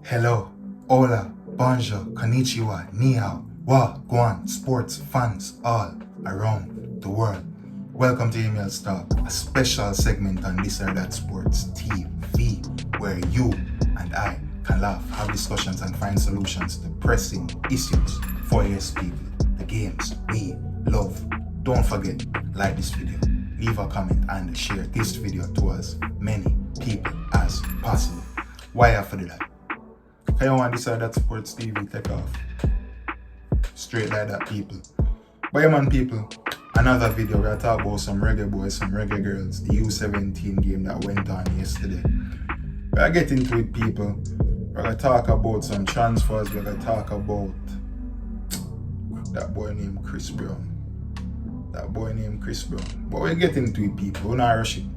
Hello, hola, bonjour, konnichiwa, ni hao, wa, guan, sports fans all around the world. Welcome to Emails Talk, a special segment on This or That Sports TV, where you and I can laugh, have discussions, and find solutions to pressing issues for US people, the games we love. Don't forget, like this video, leave a comment, and share this video to as many people as possible. Why have to do that? Can you want This or That Sports TV take off? Straight like that, people. But yeah, man, people, another video where I talk about some reggae boys, some reggae girls, the U17 game that went on yesterday. We're getting into it, people. We're going to talk about some transfers. We're going to talk about that boy named Chris Brown. But we're getting into it, people. We're not rushing.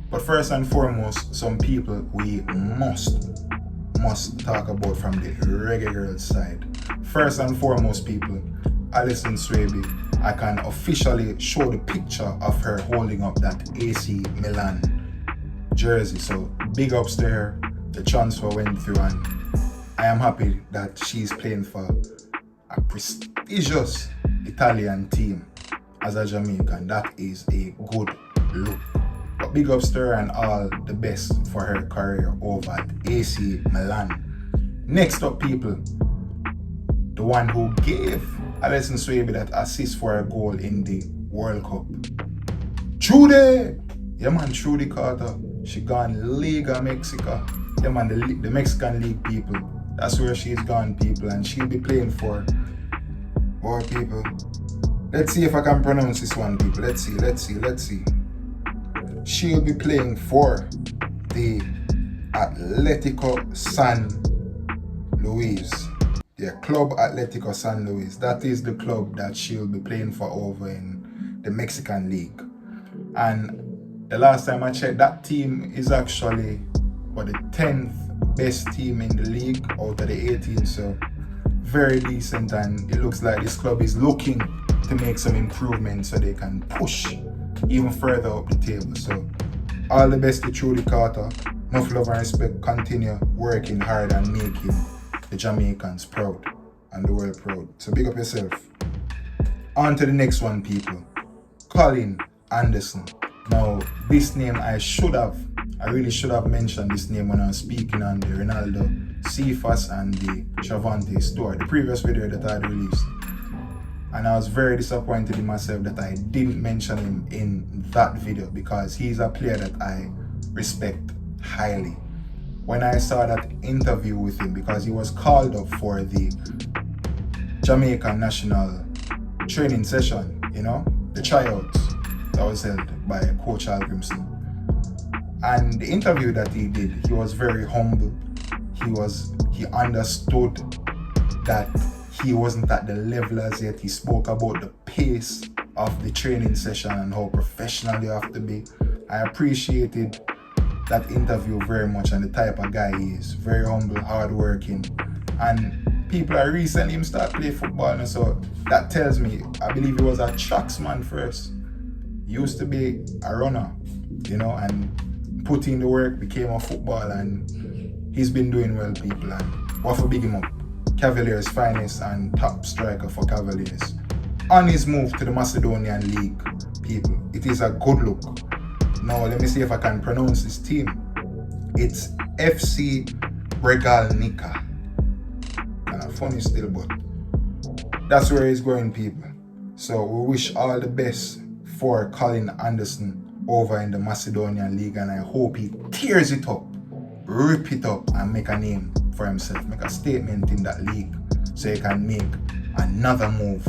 But first and foremost, some people we must talk about from the reggae girls side. First and foremost, people, Alison Swaby, I can officially show the picture of her holding up that AC Milan jersey. So big ups to her. The transfer went through, and I am happy that she's playing for a prestigious Italian team as a Jamaican. That is a good look. But big ups to her and all the best for her career over at AC Milan. Next up, people, the one who gave Alison Swaby that assist for a goal in the World Cup. Trudy! Yeah, man, Trudy Carter. She gone Liga Mexico. Yeah, man, the Mexican League, people. That's where she's gone, people, and she'll be playing for more people. Let's see if I can pronounce this one, people. Let's see. She'll be playing for the Atlético San Luis. Yeah, Club Atlético San Luis. That is the club that she'll be playing for over in the Mexican League. And the last time I checked, that team is actually the 10th best team in the league out of the 18. So very decent, and it looks like this club is looking to make some improvements so they can push even further up the table. So all the best to Trudy Carter. Enough love and respect. Continue working hard and making the Jamaicans proud and the world proud. So big up yourself. On to the next one, people. Colin Anderson. Now, this name I really should have mentioned this name when I was speaking on the Ronaldo Cephas and the Travante story, the previous video that I had released. And I was very disappointed in myself that I didn't mention him in that video, because he's a player that I respect highly. When I saw that interview with him, because he was called up for the Jamaican national training session, the tryouts that was held by Coach Al Grimson. And the interview that he did, he was very humble. He understood that he wasn't at the level as yet. He spoke about the pace of the training session and how professional you have to be. I appreciated that interview very much, and the type of guy he is. Very humble, hardworking, and people are recently him start playing football, and so that tells me, I believe he was a tracksman first. He used to be a runner, and put in the work, became a footballer, and he's been doing well, people, and what for big him up. Cavaliers' finest and top striker for Cavaliers. On his move to the Macedonian League, people, it is a good look. Now, let me see if I can pronounce this team. It's FC Regalnica. Kind of funny still, but that's where he's going, people. So we wish all the best for Colin Anderson over in the Macedonian League, and I hope he tears it up, rip it up, and make a name for himself, make a statement in that league, so he can make another move.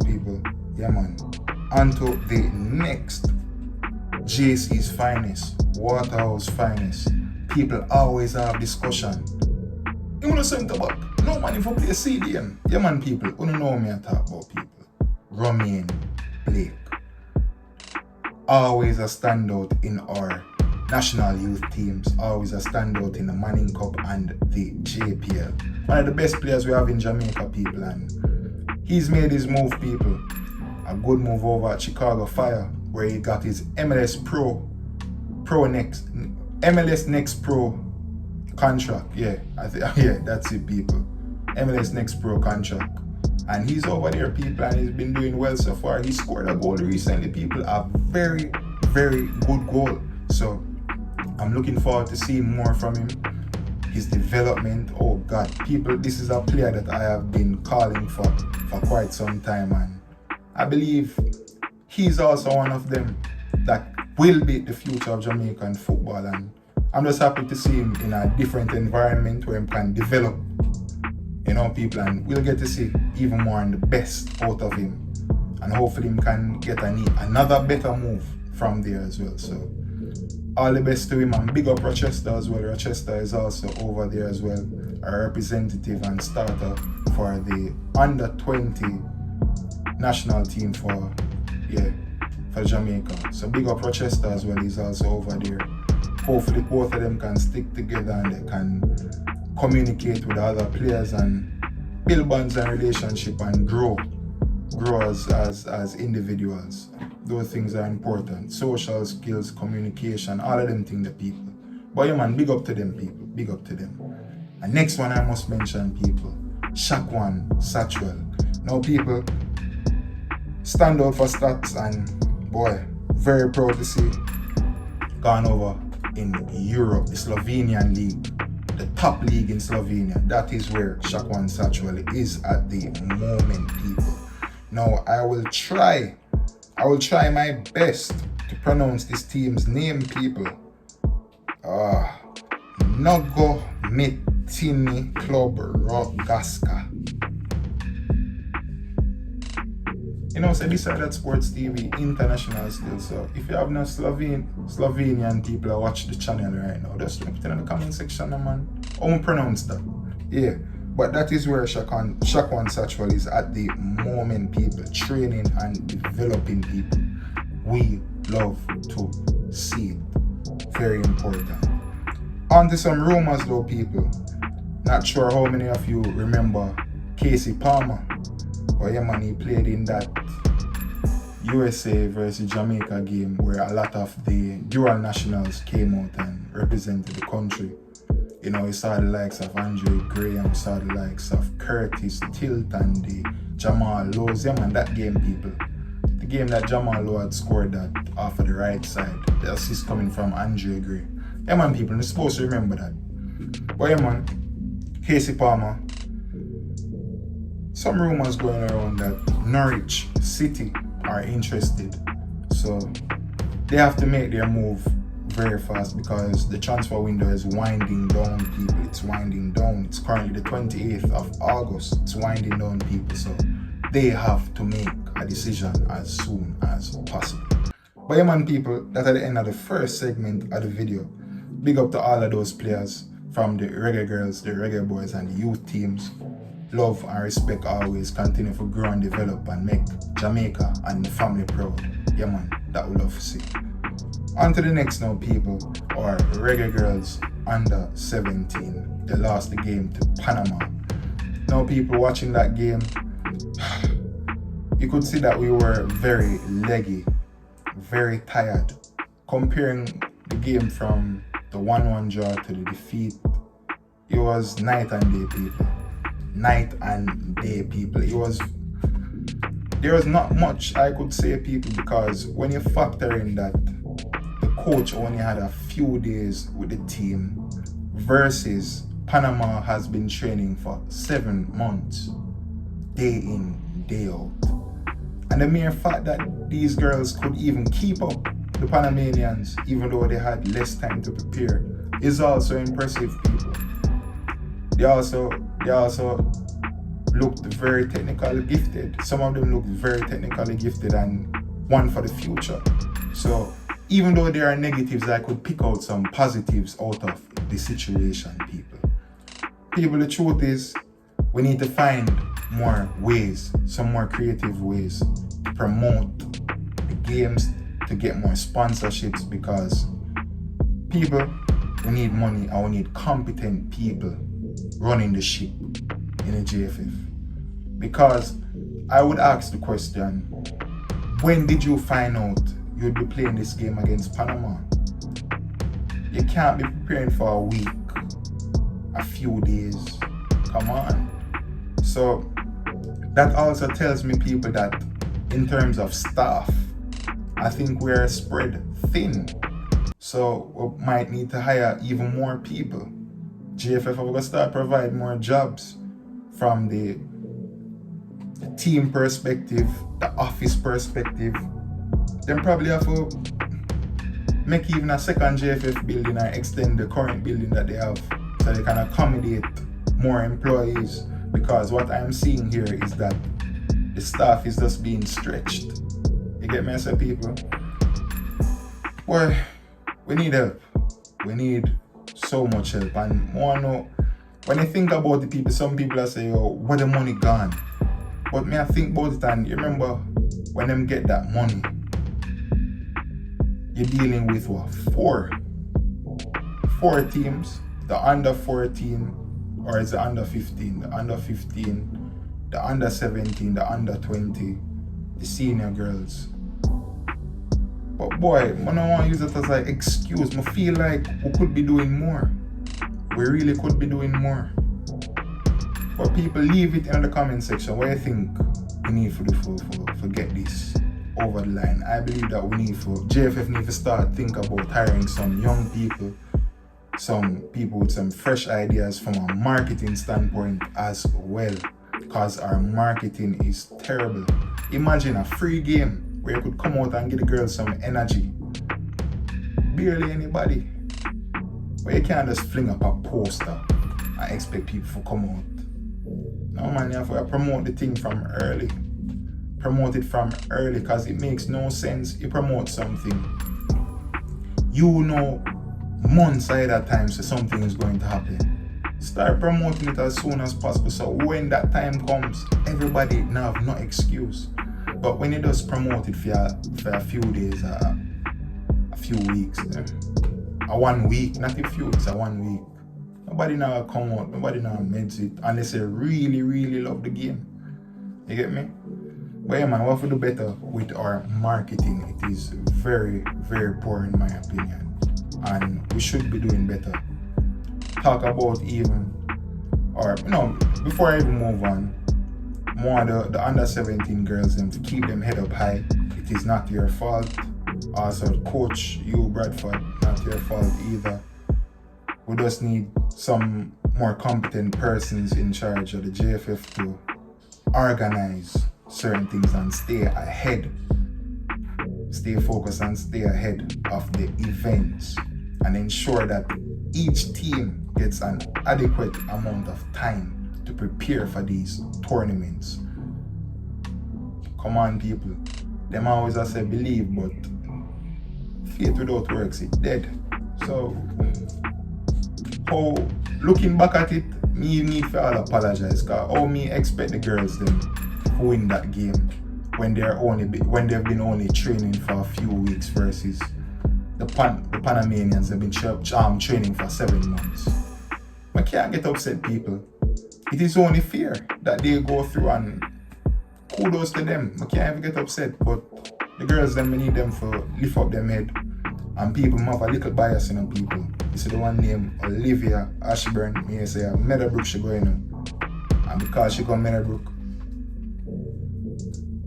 People. Yeah, man. On to the next. JC's finest, Waterhouse finest. People always have discussion. You want to centre back? No man, if you play CDM. Yeah, man, people. You don't know me I talk about people. Romain Blake. Always a standout in our national youth teams, always a standout in the Manning Cup and the JPL. One of the best players we have in Jamaica, people, and he's made his move, people. A good move over at Chicago Fire, where he got his MLS Next Pro contract, yeah. Yeah, that's it, people. MLS next pro contract. And he's over there, people, and he's been doing well so far. He scored a goal recently, people. A very, very good goal. So I'm looking forward to seeing more from him. His development, oh God, people, this is a player that I have been calling for quite some time, and I believe he's also one of them that will be the future of Jamaican football, and I'm just happy to see him in a different environment where he can develop, people, and we'll get to see even more and the best out of him, and hopefully he can get another better move from there as well. So all the best to him, and big up Rochester as well. Rochester is also over there as well, a representative and starter for the under-20 national team for Jamaica. So big up Rochester as well, he's also over there. Hopefully both of them can stick together and they can communicate with other players and build bonds and relationship and grow as individuals. Those things are important. Social skills, communication, all of them things, the people. But yeah, man, big up to them, people. Big up to them. And next one I must mention, people. Shaquan Satchwell. Now, people, stand out for stats, and boy, very proud to see gone over in Europe, the Slovenian league, the top league in Slovenia. That is where Shaquan Satchwell is at the moment, people. Now, I will try my best to pronounce this team's name, people. Nogo Metini Club Rogaska. So this is that Sports TV international still. So if you have no Slovenian people who watch the channel right now, just put it in the comment section, man. I won't pronounce that. Yeah. But that is where Shaquan Satchwell is at the moment, people. Training and developing people. We love to see it. Very important. On to some rumors though, people. Not sure how many of you remember Casey Palmer. But yeah, man, he played in that USA versus Jamaica game where a lot of the dual nationals came out and represented the country. You saw the likes of Andre Graham, saw the likes of Curtis Tilt and the Jamal Lowe's. Yeah, man, that game, people. The game that Jamal Lowe had scored that off of the right side. The assist coming from Andre Gray. Yeah, man, people, you're supposed to remember that. But yeah, man, Casey Palmer. Some rumors going around that Norwich City are interested. So they have to make their move very fast because the transfer window is winding down, people. It's winding down. It's currently the 28th of August. It's winding down, people. So they have to make a decision as soon as possible. But yeah, man, people, that's at the end of the first segment of the video. Big up to all of those players from the Reggae Girls, the Reggae Boys, and the youth teams. Love and respect always. Continue to grow and develop and make Jamaica and the family proud. Yeah, man, that we love to see. On to the next now, people, or Reggae Girls under 17. They lost the game to Panama. Now, people watching that game, you could see that we were very leggy, very tired. Comparing the game from the 1-1 draw to the defeat, it was night and day, people. Night and day, people. There was not much I could say, people, because when you factor in that the coach only had a few days with the team versus Panama has been training for 7 months, day in, day out. And the mere fact that these girls could even keep up the Panamanians, even though they had less time to prepare, is also impressive, people. They also looked very technically gifted. Some of them looked very technically gifted and one for the future. So even though there are negatives, I could pick out some positives out of the situation, people. People, the truth is, we need to find more ways, some more creative ways to promote the games, to get more sponsorships, because people, we need money and we need competent people running the ship in the JFF. Because I would ask the question, when did you find out you'd be playing this game against Panama? You can't be preparing for a week few days. Come on. So that also tells me, people, that in terms of staff, I think we're spread thin. So we might need to hire even more people. JFF are going to start provide more jobs from the team perspective, the office perspective. Then probably have to make even a second JFF building and extend the current building that they have so they can accommodate more employees, because what I'm seeing here is that the staff is just being stretched. You get me, I say, people? Well, we need help. We need so much help. And more know, when I think about the people, some people are saying, oh, where the money gone? But me, I think about it, and you remember when them get that money, you're dealing with what? Four teams, the under 14, or is it under 15? The under 15, the under 17, the under 20, the senior girls. But boy, I don't want to use it as an excuse. I feel like we could be doing more. We really could be doing more. But people, leave it in the comment section. What do you think we need to do for get this over the line? I believe that JFF need to start think about hiring some young people, some people with some fresh ideas from a marketing standpoint as well, because our marketing is terrible. Imagine a free game where you could come out and give the girls some energy. Barely anybody. Where you can't just fling up a poster and expect people to come out. No man, you have to promote the thing from early. Promote it from early, because it makes no sense. You promote something, you know months ahead of time so something is going to happen. Start promoting it as soon as possible, so when that time comes, everybody now have no excuse. But when you just promote it for a few days, a few weeks, a 1 week, not a few weeks, a 1 week, nobody now come out, nobody now meds it unless they really, really love the game. You get me? But yeah man, we have to do better with our marketing. It is very, very poor in my opinion. And we should be doing better. Talk about even, or before I even move on, more the under 17 girls, them to keep them head up high. It is not your fault. Also, coach you Bradford, not your fault either. We just need some more competent persons in charge of the JFF to organize certain things and stay ahead. Stay focused and stay ahead of the events and ensure that each team gets an adequate amount of time to prepare for these tournaments. Come on people. Them always I say believe, but faith without works is dead. So looking back at it, me need to all apologize, because how me expect the girls them to win that game when they've been only training for a few weeks versus the Panamanians have been training for 7 months. I can't get upset, people. It is only fair that they go through, and kudos to them. I can't even get upset, but the girls them, we need them for lift up their head. And people have a little bias in them people. You see the one named Olivia Ashburn, me say Meadowbrook she going on. And because she go Meadowbrook,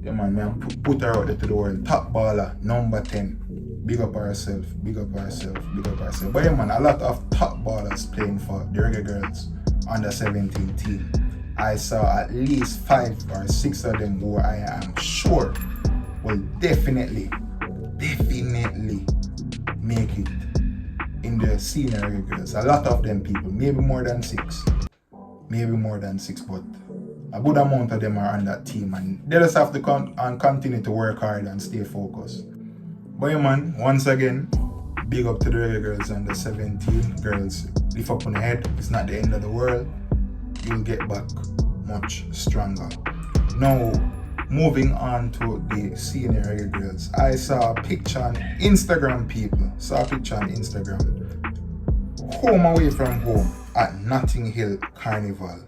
yeah man, put her out there to the world. Top baller, number 10. Big up herself, big up herself, big up herself. But yeah man, a lot of top ballers playing for the Reggae Girls under 17 team. I saw at least 5 or 6 of them who I am sure will definitely make it in the senior Reggae Girls. A lot of them people, maybe more than 6, but a good amount of them are on that team, and they just have to continue to work hard and stay focused. But yeah man, once again, big up to the Reggae Girls under 17. Girls, lift up on the head. It's not the end of the world. You'll get back much stronger. Now, moving on to the senior Reggae Girls. I saw a picture on Instagram, people. Home away from home at Notting Hill Carnival.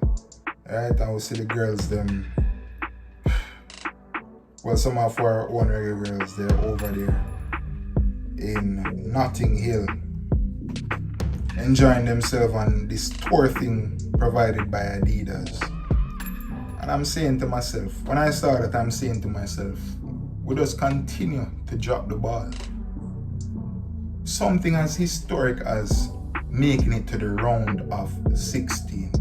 Right, I will see the girls them. Well, some of our own Reggae Girls, they're over there in Notting Hill. enjoying themselves on this tour thing provided by Adidas. And I'm saying to myself, when I saw that, I'm saying to myself, we just continue to drop the ball. Something as historic as making it to the round of 16.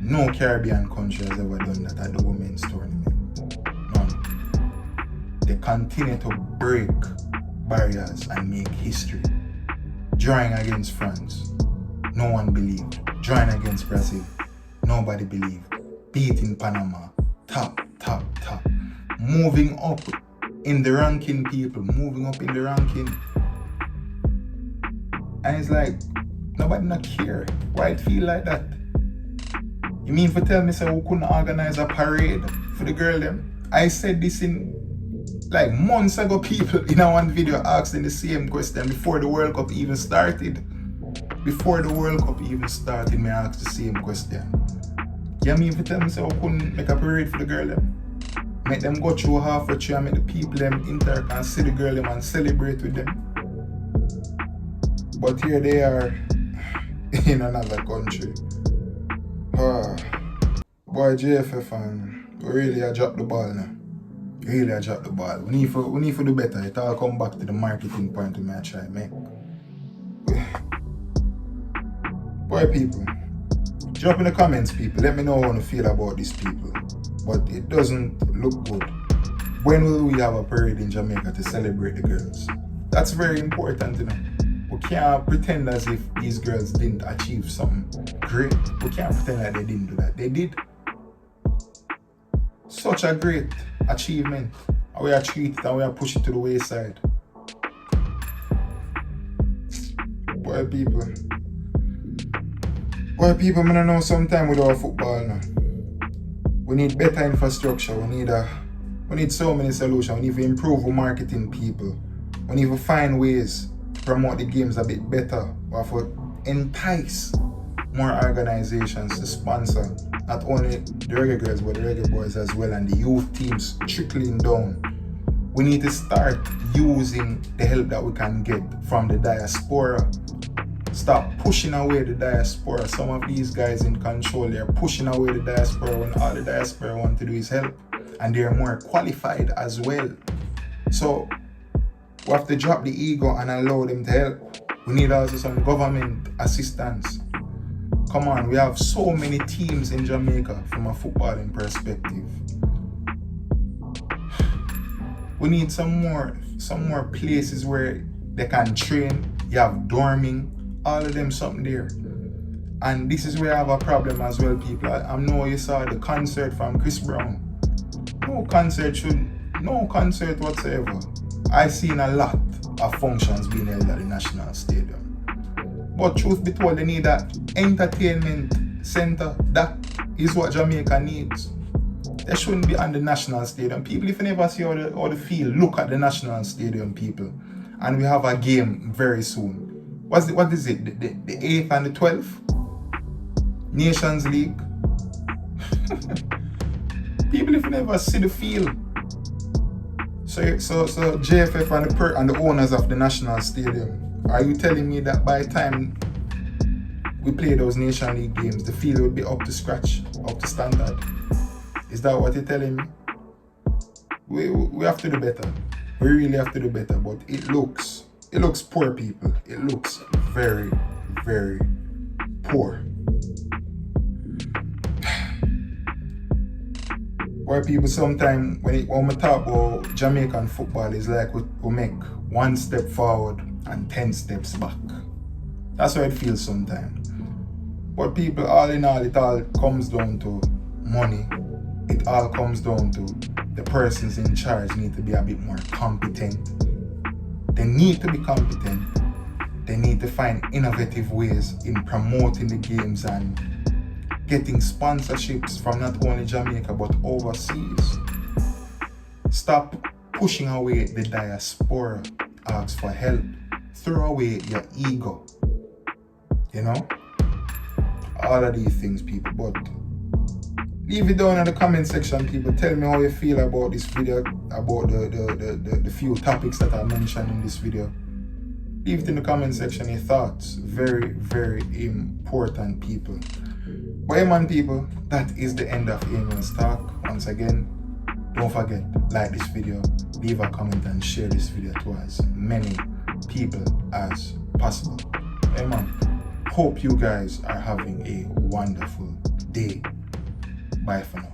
No Caribbean country has ever done that at the women's tournament. None. They continue to break barriers and make history. Drawing against France, no one believed. Drawing against Brazil, nobody believed. Beating Panama, top. Moving up in the ranking, people. Moving up in the ranking. And it's like, nobody not care. Why it feel like that? You mean for tell me say we couldn't organize a parade for the girl them? I said this in like months ago, people in one video asking the same question before the World Cup even started. Before the World Cup even started, me ask the same question. You mean for tell me say we couldn't make a parade for the girl them? Make them go through half a tree and make the people them interact and see the girl them and celebrate with them. But here they are in another country. Boy, JFF, and we really a drop the ball now. Really a drop the ball. We need to do better. It all come back to the marketing point we may try make. Boy, people, drop in the comments, people. Let me know how you feel about these people. But it doesn't look good. When will we have a parade in Jamaica to celebrate the girls? That's very important, you know. We can't pretend as if these girls didn't achieve something great. We can't pretend that they didn't do that. They did. Such a great achievement. And we are treat it and we are push it to the wayside. Boy, people, I don't know sometime with our football now. We need better infrastructure. We need so many solutions. We need to improve our marketing, people. We need to find ways to promote the games a bit better. We have to entice more organizations to sponsor not only the Reggae Girls but the Reggae Boyz as well, and the youth teams trickling down. We need to start using the help that we can get from the diaspora. Stop pushing away the diaspora. Some of these guys in control, they're pushing away the diaspora when all the diaspora want to do is help. And they're more qualified as well. So we have to drop the ego and allow them to help. We need also some government assistance. Come on, we have so many teams in Jamaica from a footballing perspective. We need some more places where they can train. You have dorming. All of them something there. And this is where I have a problem as well, people. I know you saw the concert from Chris Brown. No concert whatsoever. I've seen a lot of functions being held at the National Stadium. But truth be told, they need that entertainment center. That is what Jamaica needs. They shouldn't be on the National Stadium. People, if you never see how the field, look at the National Stadium, people. And we have a game very soon. What is it? The 8th and the 12th? Nations League? People, if you never see the field. So JFF and the owners of the National Stadium, are you telling me that by the time we play those Nation League games, the field would be up to scratch, up to standard? Is that what you're telling me? We have to do better. We really have to do better, but it looks poor, people. It looks very, very poor. Why people sometimes when we talk about Jamaican football, is like we make one step forward and 10 steps back. That's how it feels sometimes. But people, all in all, it all comes down to money. It all comes down to the persons in charge need to be a bit more competent. They need to be competent. They need to find innovative ways in promoting the games and getting sponsorships from not only Jamaica but overseas. Stop pushing away the diaspora. Ask for help. Throw away your ego. You know? All of these things, people. But leave it down in the comment section, people. Tell me how you feel about this video, about the few topics that I mentioned in this video. Leave it in the comment section your thoughts. Very, very important, people. But yeah, man, people, that is the end of Email's Talk. Once again, don't forget, like this video, leave a comment and share this video to as many people as possible. Hey man, hope you guys are having a wonderful day. Bye for now.